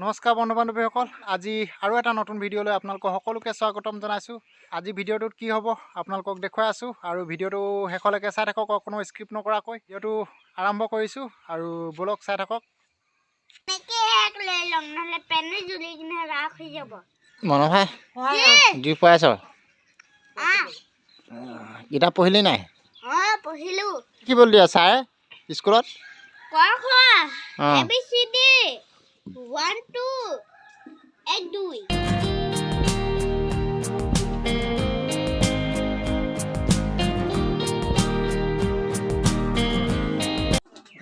নমস্কাৰ বন্ধু বান্ধৱীসকল, আজি আৰু এটা নতুন ভিডিঅ'লৈ আপোনালোকক সকলোকে স্বাগতম জনাইছোঁ। আজি ভিডিঅ'টোত কি হ'ব আপোনালোকক দেখুৱাই আছোঁ আৰু ভিডিঅ'টো শেষলৈকে চাই থাকক, কোনো স্ক্ৰিপ্ট নকৰাকৈ ভিডিঅ'টো আৰম্ভ কৰিছোঁ আৰু বলক চাই থাকক। মনোভাই জুই পাইছ কিতাপ পঢ়িলি নাই? পঢ়িলো। কি বলি দিয়া ছাৰে স্কুলত? ABCD 1 2 1 2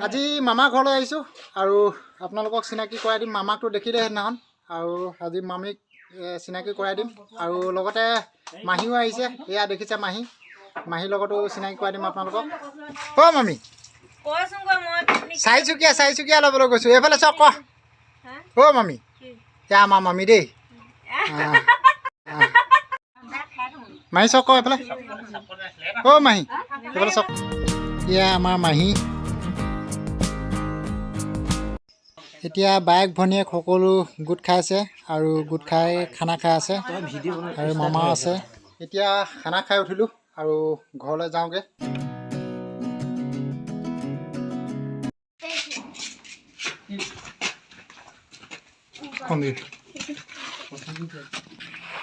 আজি মামা ঘৰলৈ আহিছোঁ আৰু আপোনালোকক চিনাকি কৰাই দিম। মামাকটো দেখিলে সেইদিনাখন, আৰু আজি মামীক চিনাকি কৰাই দিম আৰু লগতে মাহীও আহিছে। এয়া দেখিছে মাহীৰ লগতো চিনাকি কৰাই দিম আপোনালোকক। অ' মামী, চাৰিচুকীয়া ল'বলৈ গৈছোঁ। এইফালে চাওক, ক অ' মামী, এয়া আমাৰ মামী দেই। মাহী চাওক, ক এইফালে অ' মাহী, এইফালে চাওক, এয়া আমাৰ মাহী। এতিয়া বায়েক ভনীয়েক সকলো গোট খাইছে আৰু গোট খাই খানা খাই আছে আৰু মামা আছে। এতিয়া খানা খাই উঠিলোঁ আৰু ঘৰলৈ যাওঁগৈ।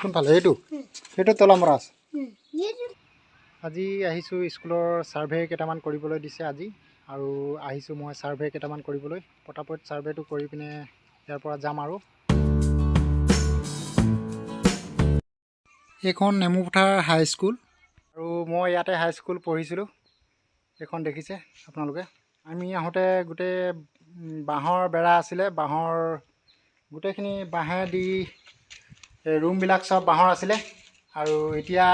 কোনফালে? সেইটো তলা মৰা আছে। আজি আহিছোঁ স্কুলৰ ছাৰ্ভে কেইটামান কৰিবলৈ দিছে আজি, আৰু আহিছোঁ মই ছাৰ্ভে কেইটামান কৰিবলৈ। পটাপট ছাৰ্ভেটো কৰি পিনে ইয়াৰ পৰা যাম। আৰু এইখন নেমুপথাৰ হাইস্কুল, আৰু মই ইয়াতে হাইস্কুল পঢ়িছিলোঁ। এইখন দেখিছে আপোনালোকে। আমি আহোঁতে গোটেই বাঁহৰ বেৰা আছিলে, গোটেইখিনি বাঁহে দি ৰুমবিলাক চব বাঁহৰ আছিলে, আৰু এতিয়া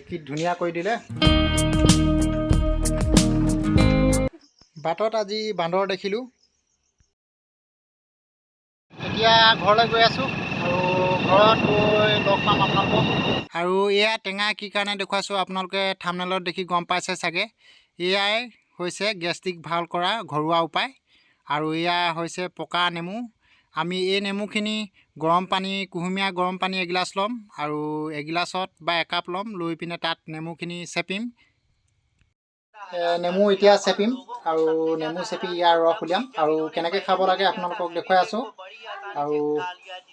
কি ধুনীয়া কৰি দিলে। বাটত আজি বান্দৰ দেখিলোঁ। এতিয়া ঘৰলৈ গৈ আছোঁ আৰু ঘৰত গৈ লগ পাম আপোনালোকক। আৰু এয়া টেঙা কি কাৰণে দেখুৱাইছোঁ আপোনালোকে থাম্বনেইলত দেখি গম পাইছে চাগে। এয়াই হৈছে গেষ্ট্ৰিক ভাল কৰা ঘৰুৱা উপায়, আৰু এয়া হৈছে পকা নেমু। আমি এই নেমুখিনি কুহুমীয়া গৰম পানী এগিলাচ ল'ম, আৰু এগিলাচত বা একাপ ল'ম, লৈ পিনে তাত নেমুখিনি চেপিম। নেমু এতিয়া চেপিম আৰু নেমু চেপি ইয়াৰ ৰস উলিয়াম, আৰু কেনেকৈ খাব লাগে আপোনালোকক দেখুৱাই আছোঁ। আৰু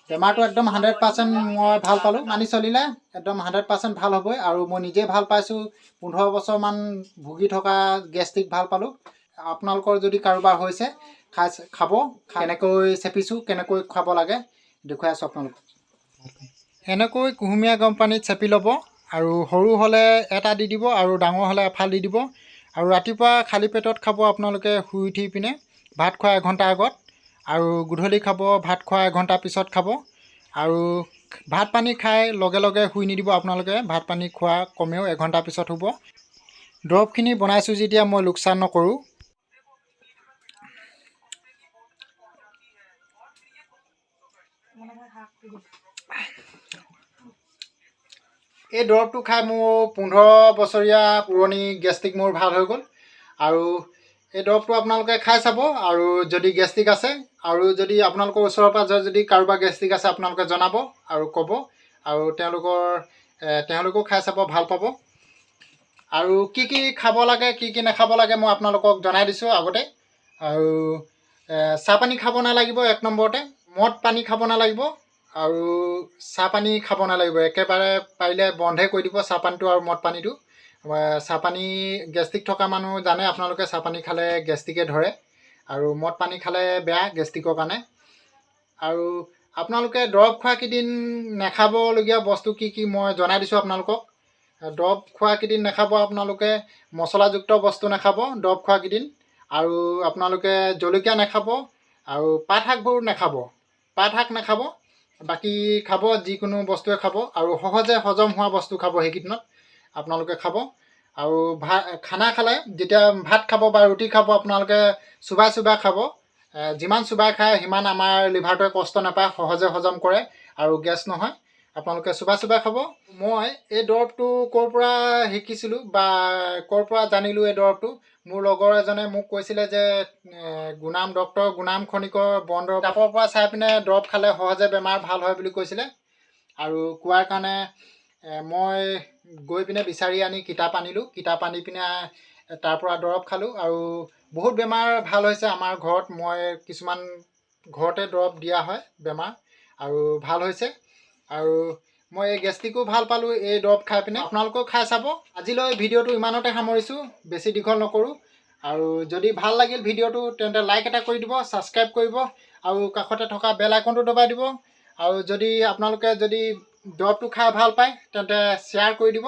বেমাৰটো একদম 100% মই ভাল পালোঁ। মানি চলিলে একদম 100% ভাল হ'বই, আৰু মই নিজে ভাল পাইছোঁ। 15 বছৰমান ভুগি থকা গেষ্ট্ৰিক ভাল পালোঁ। আপোনালোকৰ যদি কাৰোবাৰ হৈছে খাব। কেনেকৈ চেপিছোঁ, কেনেকৈ খাব লাগে দেখুৱাই আছোঁ আপোনালোকক। এনেকৈ কুহুমীয়া গৰম পানীত চেপি ল'ব, আৰু সৰু হ'লে এটা দি দিব আৰু ডাঙৰ হ'লে এফাল দি দিব। আৰু ৰাতিপুৱা খালী পেটত খাব আপোনালোকে শুই উঠি পিনে, ভাত খোৱা এঘণ্টা আগত, আৰু গধূলি খাব ভাত খোৱা এঘণ্টা পিছত খাব। আৰু ভাত পানী খাই লগে লগে শুই নিদিব আপোনালোকে, ভাত পানী খোৱা কমেও এঘণ্টা পিছত হ'ব। দৰৱখিনি বনাইছোঁ যেতিয়া মই লোকচান নকৰোঁ। এই দৰৱটো খাই মোৰ 15 বছৰীয়া পুৰণি গেষ্ট্ৰিক মোৰ ভাল হৈ গ'ল। আৰু এই দৰৱটো আপোনালোকে খাই চাব, আৰু যদি গেষ্ট্ৰিক আছে, আৰু যদি আপোনালোকৰ ওচৰৰ পাজৰে যদি কাৰোবাৰ গেষ্ট্ৰিক আছে আপোনালোকে জনাব আৰু ক'ব, আৰু তেওঁলোকেও খাই চাব, ভাল পাব। আৰু কি কি খাব লাগে, কি কি নাখাব লাগে মই আপোনালোকক জনাই দিছোঁ আগতে। আৰু চাহপানী খাব নালাগিব, 1 নম্বৰতে। মদ পানী খাব নালাগিব, আৰু চাহপানী খাব নালাগিব। একেবাৰে পাৰিলে বন্ধে কৰি দিব চাহপানীটো আৰু মদ পানীটো। চাহপানী গেষ্ট্ৰিক থকা মানুহ জানে আপোনালোকে, চাহপানী খালে গেষ্ট্ৰিকে ধৰে, আৰু মদ পানী খালে বেয়া গেষ্ট্ৰিকৰ কাৰণে। আৰু আপোনালোকে দৰৱ খোৱা কেইদিন নাখাবলগীয়া বস্তু কি কি মই জনাই দিছোঁ আপোনালোকক। দৰৱ খোৱা কেইদিন নাখাব আপোনালোকে মছলাযুক্ত বস্তু নাখাব দৰৱ খোৱা কেইদিন, আৰু আপোনালোকে জলকীয়া নাখাব, আৰু পাত শাকবোৰ নাখাব। পাত শাক নাখাব, বাকী খাব যিকোনো বস্তুৱে খাব, আৰু সহজে হজম হোৱা বস্তু খাব সেইকেইদিনত আপোনালোকে খাব। আৰু খানা খালে, যেতিয়া ভাত খাব বা ৰুটি খাব, আপোনালোকে চোবাই খাব। যিমান চোবাই খায় সিমান আমাৰ লিভাৰটোৱে কষ্ট নাপায়, সহজে হজম কৰে আৰু গেছ নহয়। আপোনালোকে চোবাই চোবাই খাব। মই এই দৰৱটো ক'ৰ পৰা শিকিছিলোঁ বা ক'ৰ পৰা জানিলোঁ এই দৰৱটো, মোৰ লগৰ এজনে মোক কৈছিলে যে ডক্টৰ গুণাম খনিকৰ বন দৰৱ কিতাপৰ পৰা চাই পিনে দৰৱ খালে সহজে বেমাৰ ভাল হয় বুলি কৈছিলে। আৰু কোৱাৰ কাৰণে মই গৈ পিনে বিচাৰি আনি কিতাপ আনিলোঁ। কিতাপ আনি পিনে তাৰ পৰা দৰৱ খালোঁ আৰু বহুত বেমাৰ ভাল হৈছে আমাৰ ঘৰত। মই কিছুমান ঘৰতে দৰৱ দিয়া হয় বেমাৰ আৰু ভাল হৈছে। আৰু মই এই গেষ্ট্ৰিকো ভাল পালোঁ এই দৰৱ খাই পিনে। আপোনালোকেও খাই চাব। আজিলৈ ভিডিঅ'টো ইমানতে সামৰিছোঁ, বেছি দীঘল নকৰোঁ। আৰু যদি ভাল লাগিল ভিডিঅ'টো তেন্তে লাইক এটা কৰি দিব, ছাবস্ক্ৰাইব কৰিব আৰু কাষতে থকা বেল আইকনটো দবাই দিব। আৰু যদি আপোনালোকে যদি দৰৱটো খাই ভাল পায় তেন্তে শ্বেয়াৰ কৰি দিব।